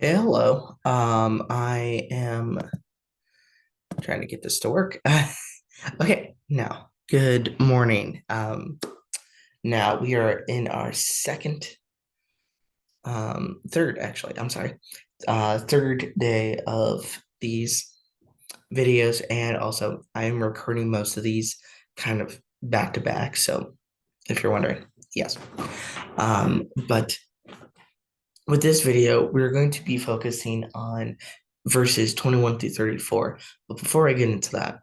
Hello. I am trying to get this to work. Okay, now, good morning. Now we are in our third, actually, I'm sorry, third day of these videos, and also I am recording most of these kind of back to back. So, if you're wondering, yes. But with this video, we're going to be focusing on verses 21 through 34. But before I get into that,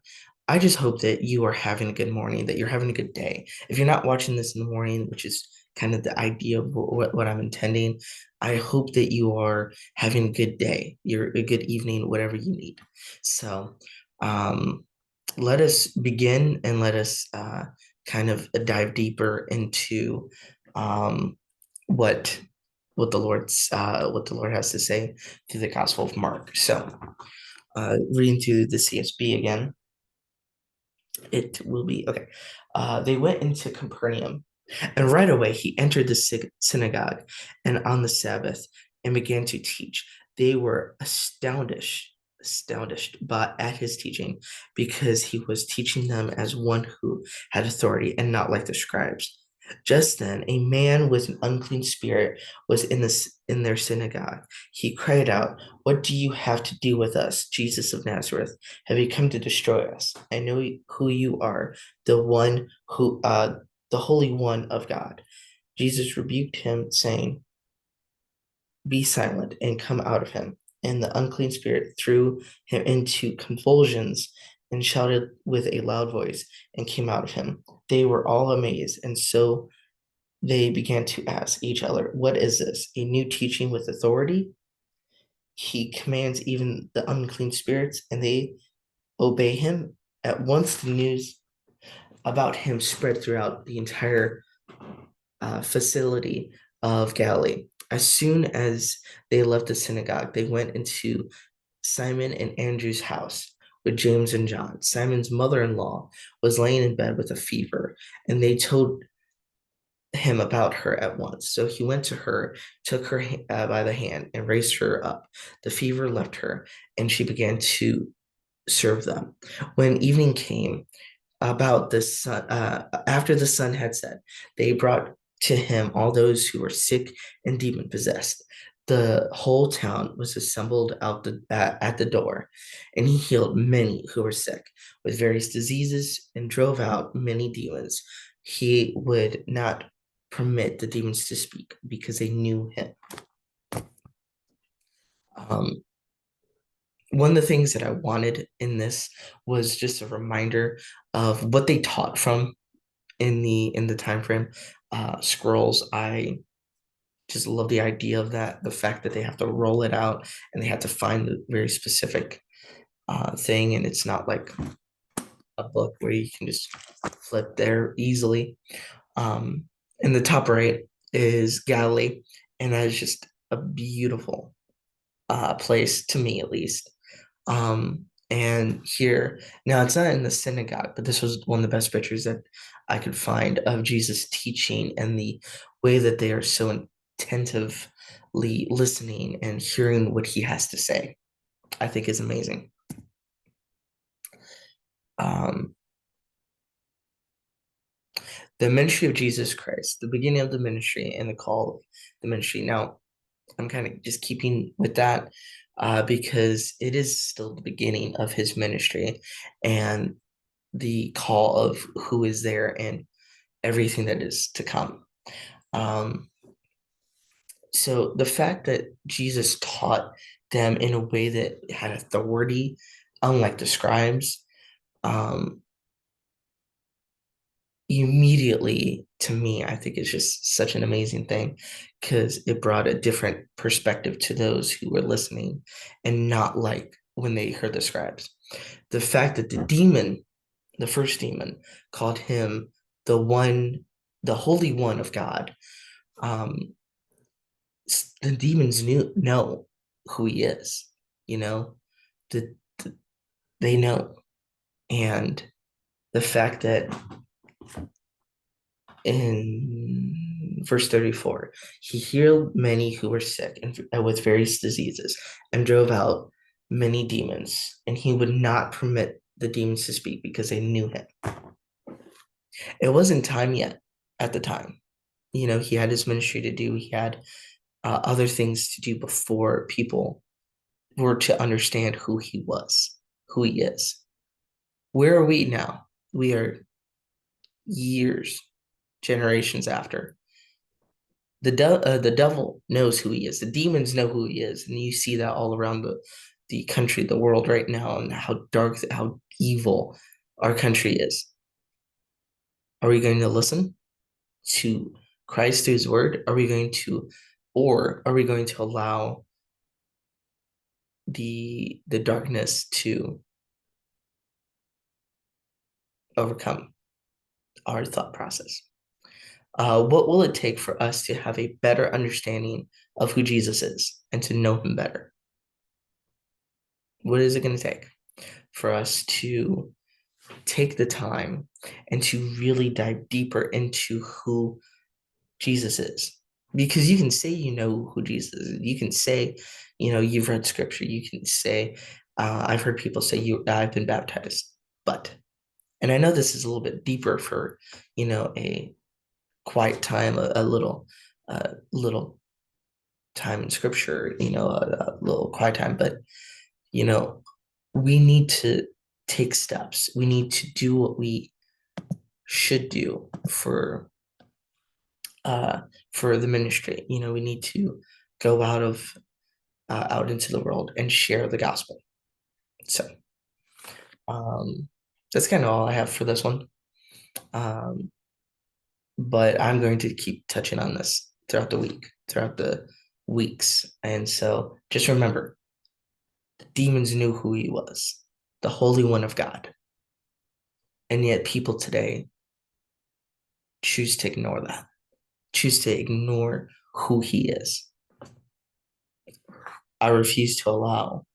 I just hope that you are having a good morning, that you're having a good day. If you're not watching this in the morning, which is kind of the idea of what I'm intending, I hope that you are having a good day, you're a good evening, whatever you need. So, um, let us begin and let us kind of dive deeper into um, what what the Lord has to say through the Gospel of Mark. So, reading through the CSB again, it will be okay. They went into Capernaum, and right away he entered the synagogue, and on the Sabbath, and began to teach. They were astonished but at his teaching, because he was teaching them as one who had authority, and not like the scribes. Just then, a man with an unclean spirit was in their synagogue. He cried out, "What do you have to do with us, Jesus of Nazareth? Have you come to destroy us? I know who you are, the Holy One of God." Jesus rebuked him, saying, "Be silent and come out of him." And the unclean spirit threw him into convulsions and shouted with a loud voice and came out of him. They were all amazed, and so they began to ask each other, "What is this? A new teaching with authority? He commands even the unclean spirits, and they obey him." At once, the news about him spread throughout the entire facility of Galilee. As soon as they left the synagogue, they went into Simon and Andrew's house with James and John. Simon's mother in law was laying in bed with a fever, and they told him about her at once. So he went to her, took her by the hand, and raised her up. The fever left her, and she began to serve them. When evening came, after the sun had set, they brought to him all those who were sick and demon possessed. The whole town was assembled at the door, and he healed many who were sick with various diseases and drove out many demons. He would not permit the demons to speak because they knew him. Um, One of the things that I wanted in this was just a reminder of what they taught from in the time frame. Scrolls, I just love the idea of that, the fact that they have to roll it out and they have to find the very specific thing, and it's not like a book where you can just flip there easily. Um, in the top right is Galilee, and that is just a beautiful place to me, at least. And here, now it's not in the synagogue, but this was one of the best pictures that I could find of Jesus teaching, and the way that they are so attentively listening and hearing what he has to say, I think is amazing. Um, the ministry of Jesus Christ, the beginning of the ministry and the call of the ministry. Now, I'm kind of just keeping with that because it is still the beginning of his ministry and the call of who is there and everything that is to come. Um, so the fact that Jesus taught them in a way that had authority, unlike the scribes, um, immediately to me, I think it's just such an amazing thing because it brought a different perspective to those who were listening and not like when they heard the scribes. The fact that the first demon, called him the one, the Holy One of God. Um, the demons know who he is, you know, the they know, and the fact that in verse 34, he healed many who were sick and with various diseases and drove out many demons, and he would not permit the demons to speak because they knew him. It wasn't time yet at the time. He had his ministry to do, he had other things to do before people were to understand who he was, who he is. Where are we now? We are years, generations after. The devil knows who he is. The demons know who he is, and you see that all around the country, the world right now, and how dark, how evil our country is. Are we going to listen to Christ through his word? Or are we going to allow the darkness to overcome our thought process? What will it take for us to have a better understanding of who Jesus is and to know him better? What is it going to take for us to take the time and to really dive deeper into who Jesus is? Because you can say you know who Jesus is. You can say, you've read scripture. You can say, I've heard people say I've been baptized. And I know this is a little bit deeper for, a quiet time, a little time in scripture, a little quiet time, but you know, we need to take steps. We need to do what we should do for the ministry. We need to go out into the world and share the gospel. So that's kind of all I have for this one. But I'm going to keep touching on this throughout the weeks. And so just remember, the demons knew who he was, the Holy One of God. And yet people today choose to ignore that, choose to ignore who he is. I refuse to allow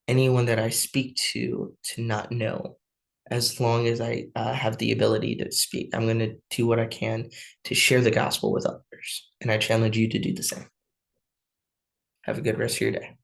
anyone that I speak to not know. As long as I have the ability to speak, I'm going to do what I can to share the gospel with others. And I challenge you to do the same. Have a good rest of your day.